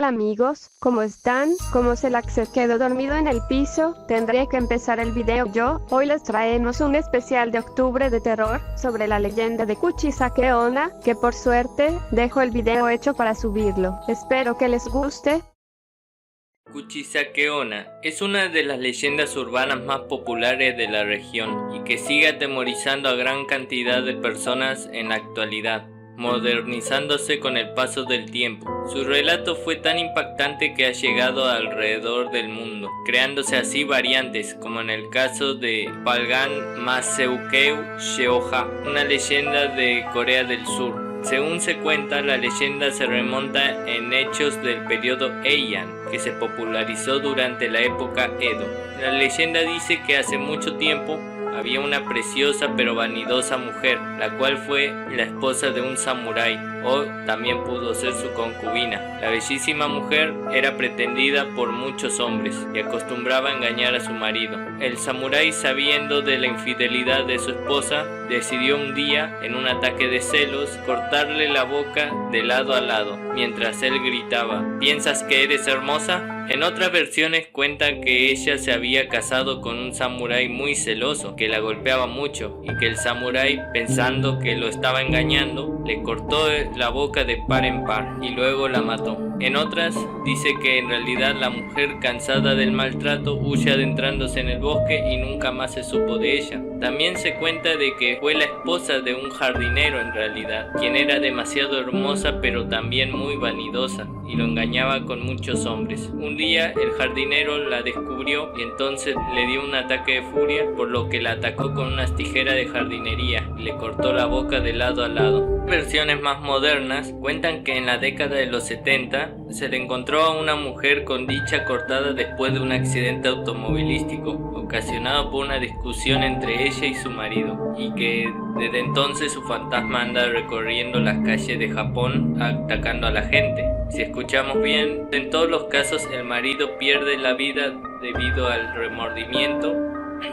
Hola amigos, ¿cómo están? Como se quedó dormido en el piso, tendré que empezar el video yo. Hoy les traemos un especial de octubre de terror sobre la leyenda de Kuchisake Onna, que por suerte, dejo el video hecho para subirlo. Espero que les guste. Kuchisake Onna es una de las leyendas urbanas más populares de la región y que sigue atemorizando a gran cantidad de personas en la actualidad, modernizándose con el paso del tiempo. Su relato fue tan impactante que ha llegado alrededor del mundo, creándose así variantes, como en el caso de Palgan Maseukeu Sheoha, una leyenda de Corea del Sur. Según se cuenta, la leyenda se remonta en hechos del periodo Heian, que se popularizó durante la época Edo. La leyenda dice que hace mucho tiempo había una preciosa pero vanidosa mujer, la cual fue la esposa de un samurái, o también pudo ser su concubina. La bellísima mujer era pretendida por muchos hombres y acostumbraba a engañar a su marido. El samurái, sabiendo de la infidelidad de su esposa, decidió un día, en un ataque de celos, cortarle la boca de lado a lado, mientras él gritaba: ¿piensas que eres hermosa? En otras versiones cuentan que ella se había casado con un samurái muy celoso, que la golpeaba mucho, y que el samurái, pensando que lo estaba engañando, le cortó la boca de par en par y luego la mató. En otras dice que en realidad la mujer, cansada del maltrato, huye adentrándose en el bosque y nunca más se supo de ella. También se cuenta de que fue la esposa de un jardinero en realidad, quien era demasiado hermosa pero también muy vanidosa y lo engañaba con muchos hombres. Un día el jardinero la descubrió y entonces le dio un ataque de furia, por lo que la atacó con unas tijeras de jardinería y le cortó la boca de lado a lado. Versiones más modernas cuentan que en la década de los 70 se le encontró a una mujer con dicha cortada después de un accidente automovilístico ocasionado por una discusión entre ella y su marido, y que desde entonces su fantasma anda recorriendo las calles de Japón atacando a la gente. Si escuchamos bien, en todos los casos el marido pierde la vida debido al remordimiento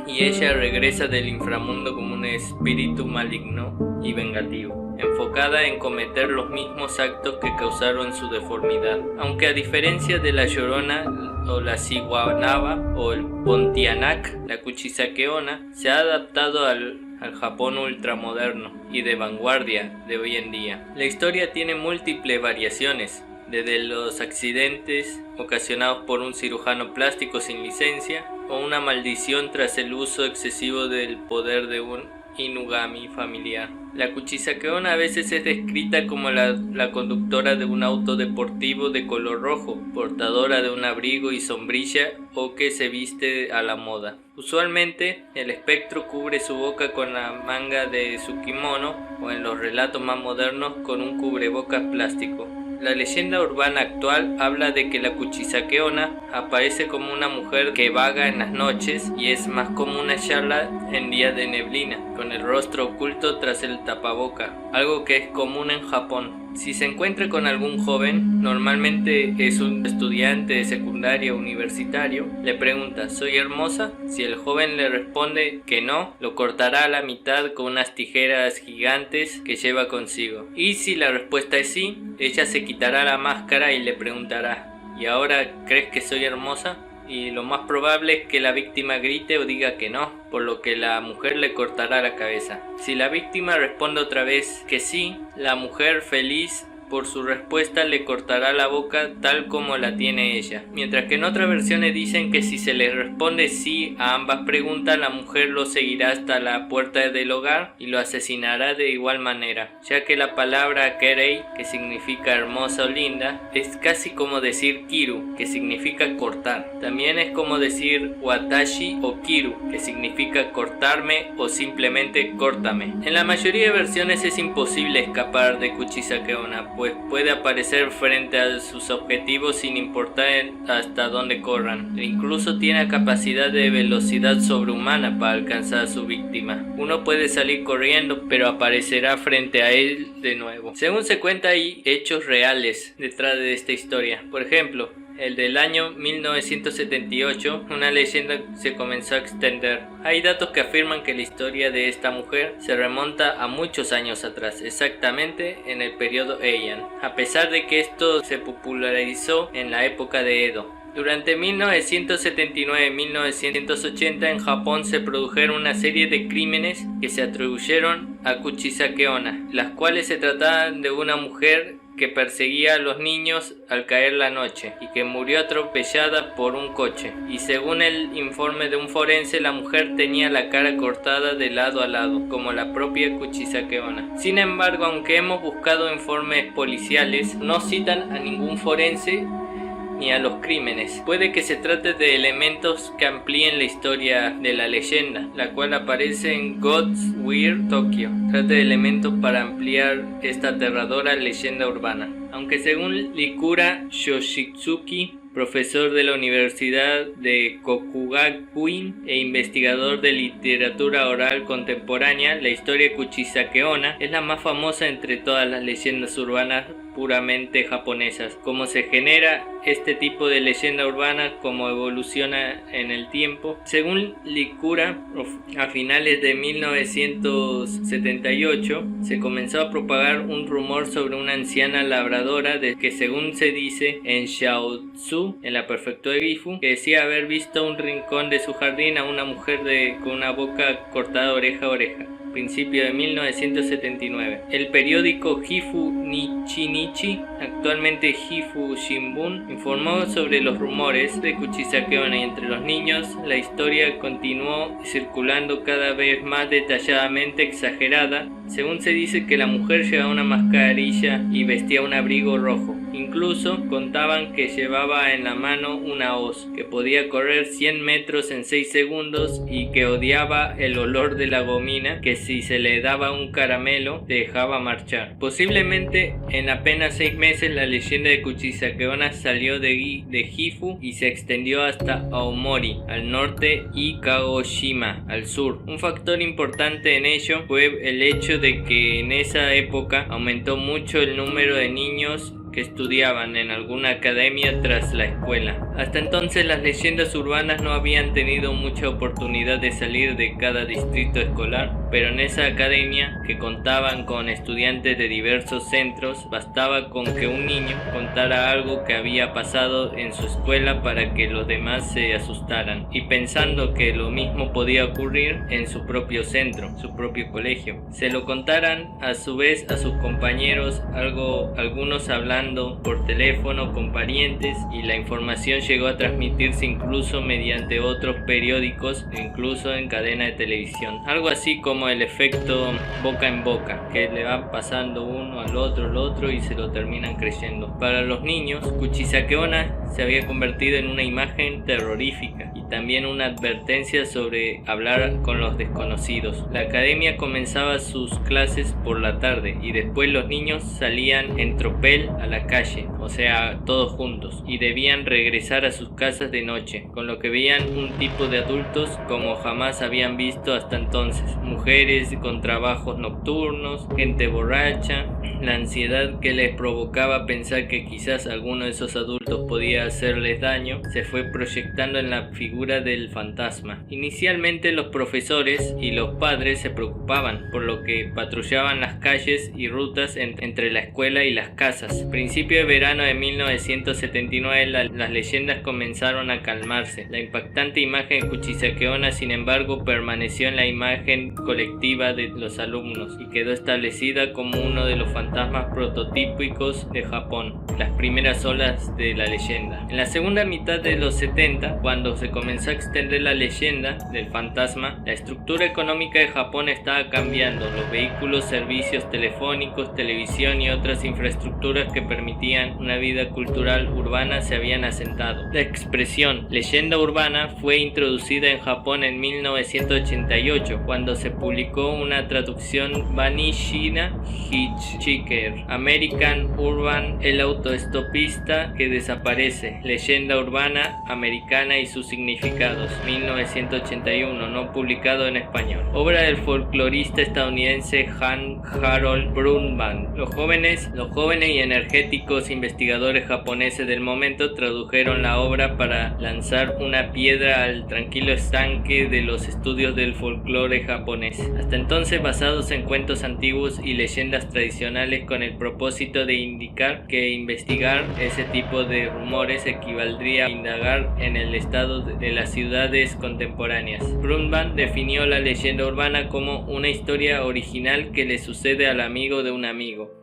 y ella regresa del inframundo como un espíritu maligno y vengativo, enfocada en cometer los mismos actos que causaron su deformidad. Aunque a diferencia de la Llorona o la Ciguanaba o el Pontianak, la Kuchisake Onna se ha adaptado al Japón ultramoderno y de vanguardia de hoy en día. La historia tiene múltiples variaciones, desde los accidentes ocasionados por un cirujano plástico sin licencia o una maldición tras el uso excesivo del poder de un inugami familiar. La Kuchisake Onna a veces es descrita como la conductora de un auto deportivo de color rojo, portadora de un abrigo y sombrilla o que se viste a la moda. Usualmente el espectro cubre su boca con la manga de su kimono o en los relatos más modernos con un cubrebocas plástico. La leyenda urbana actual habla de que la Kuchisake Onna aparece como una mujer que vaga en las noches y es más común hallarla en días de neblina, con el rostro oculto tras el tapaboca, algo que es común en Japón. Si se encuentra con algún joven, normalmente es un estudiante de secundaria o universitario, le pregunta: ¿soy hermosa? Si el joven le responde que no, lo cortará a la mitad con unas tijeras gigantes que lleva consigo. Y si la respuesta es sí, ella se quitará la máscara y le preguntará: ¿y ahora crees que soy hermosa? Y lo más probable es que la víctima grite o diga que no, por lo que la mujer le cortará la cabeza. Si la víctima responde otra vez que sí, la mujer, feliz por su respuesta, le cortará la boca tal como la tiene ella. Mientras que en otras versiones dicen que si se le responde sí a ambas preguntas, la mujer lo seguirá hasta la puerta del hogar y lo asesinará de igual manera, ya que la palabra kerei, que significa hermosa o linda, es casi como decir kiru, que significa cortar. También es como decir watashi o kiru, que significa cortarme o simplemente córtame. En la mayoría de versiones es imposible escapar de Kuchisake Onna, pues puede aparecer frente a sus objetivos sin importar hasta dónde corran. E incluso tiene capacidad de velocidad sobrehumana para alcanzar a su víctima. Uno puede salir corriendo, pero aparecerá frente a él de nuevo. Según se cuenta, hay hechos reales detrás de esta historia. Por ejemplo, el del año 1978, una leyenda se comenzó a extender. Hay datos que afirman que la historia de esta mujer se remonta a muchos años atrás, exactamente en el periodo Heian, a pesar de que esto se popularizó en la época de Edo. Durante 1979 y 1980 en Japón se produjeron una serie de crímenes que se atribuyeron a Kuchisake Onna, las cuales se trataban de una mujer que perseguía a los niños al caer la noche y que murió atropellada por un coche. Y según el informe de un forense, la mujer tenía la cara cortada de lado a lado, como la propia Kuchisake Onna. Sin embargo, aunque hemos buscado informes policiales, no citan a ningún forense ni a los crímenes. Puede que se trate de elementos que amplíen la historia de la leyenda, la cual aparece en God's Weird Tokyo. Trata de elementos para ampliar esta aterradora leyenda urbana. Aunque según Likura Yoshitsuki, profesor de la Universidad de Kokugakuin e investigador de literatura oral contemporánea, la historia de Kuchisake Onna es la más famosa entre todas las leyendas urbanas puramente japonesas. Cómo se genera este tipo de leyenda urbana, cómo evoluciona en el tiempo. Según Likura, a finales de 1978 se comenzó a propagar un rumor sobre una anciana labradora que, según se dice en Xiaotsu, en la prefectura de Gifu, que decía haber visto un rincón de su jardín a una mujer con una boca cortada oreja a oreja. Principio de 1979. El periódico Gifu Nichi, actualmente Gifu Shimbun, informó sobre los rumores de Kuchisake Onna y entre los niños la historia continuó circulando cada vez más detalladamente exagerada. Según se dice que la mujer llevaba una mascarilla y vestía un abrigo rojo. Incluso contaban que llevaba en la mano una hoz, que podía correr 100 metros en 6 segundos y que odiaba el olor de la gomina, que si se le daba un caramelo dejaba marchar. Posiblemente en apenas 6 meses la leyenda de Kuchisake Onna salió de Gifu y se extendió hasta Aomori al norte y Kagoshima al sur. Un factor importante en ello fue el hecho de que en esa época aumentó mucho el número de niños que estudiaban en alguna academia tras la escuela. Hasta entonces las leyendas urbanas no habían tenido mucha oportunidad de salir de cada distrito escolar, pero en esa academia, que contaban con estudiantes de diversos centros, bastaba con que un niño contara algo que había pasado en su escuela para que los demás se asustaran, y pensando que lo mismo podía ocurrir en su propio centro, su propio colegio, se lo contaran a su vez a sus compañeros, algunos hablando por teléfono con parientes, y la información llegó a transmitirse incluso mediante otros periódicos e incluso en cadena de televisión. Algo así como el efecto boca en boca, que le van pasando uno al otro y se lo terminan creyendo. Para los niños, Kuchisake Onna se había convertido en una imagen terrorífica y también una advertencia sobre hablar con los desconocidos. La academia comenzaba sus clases por la tarde y después los niños salían en tropel a la calle, o sea, todos juntos, y debían regresar a sus casas de noche, con lo que veían un tipo de adultos como jamás habían visto hasta entonces: mujeres con trabajos nocturnos, gente borracha. La ansiedad que les provocaba pensar que quizás alguno de esos adultos podía hacerles daño se fue proyectando en la figura del fantasma. Inicialmente los profesores y los padres se preocupaban, por lo que patrullaban las calles y rutas entre la escuela y las casas. Principio de verano de 1979 las leyendas comenzaron a calmarse. La impactante imagen de Kuchisake Onna, sin embargo, permaneció en la imagen colectiva de los alumnos y quedó establecida como uno de los fantasmas prototípicos de Japón, las primeras olas de la leyenda. En la segunda mitad de los 70, cuando se comenzó a extender la leyenda del fantasma, la estructura económica de Japón estaba cambiando. Los vehículos, servicios telefónicos, televisión y otras infraestructuras que permitían una vida cultural urbana se habían asentado. La expresión leyenda urbana fue introducida en Japón en 1988, cuando se publicó una traducción Banishina Hichiki Baker. American Urban, el autoestopista que desaparece. Leyenda urbana americana y sus significados. 1981, no publicado en español. Obra del folclorista estadounidense Han Harold Brundtland. Los jóvenes y energéticos investigadores japoneses del momento tradujeron la obra para lanzar una piedra al tranquilo estanque de los estudios del folclore japonés, hasta entonces basados en cuentos antiguos y leyendas tradicionales, con el propósito de indicar que investigar ese tipo de rumores equivaldría a indagar en el estado de las ciudades contemporáneas. Brundtland definió la leyenda urbana como una historia original que le sucede al amigo de un amigo,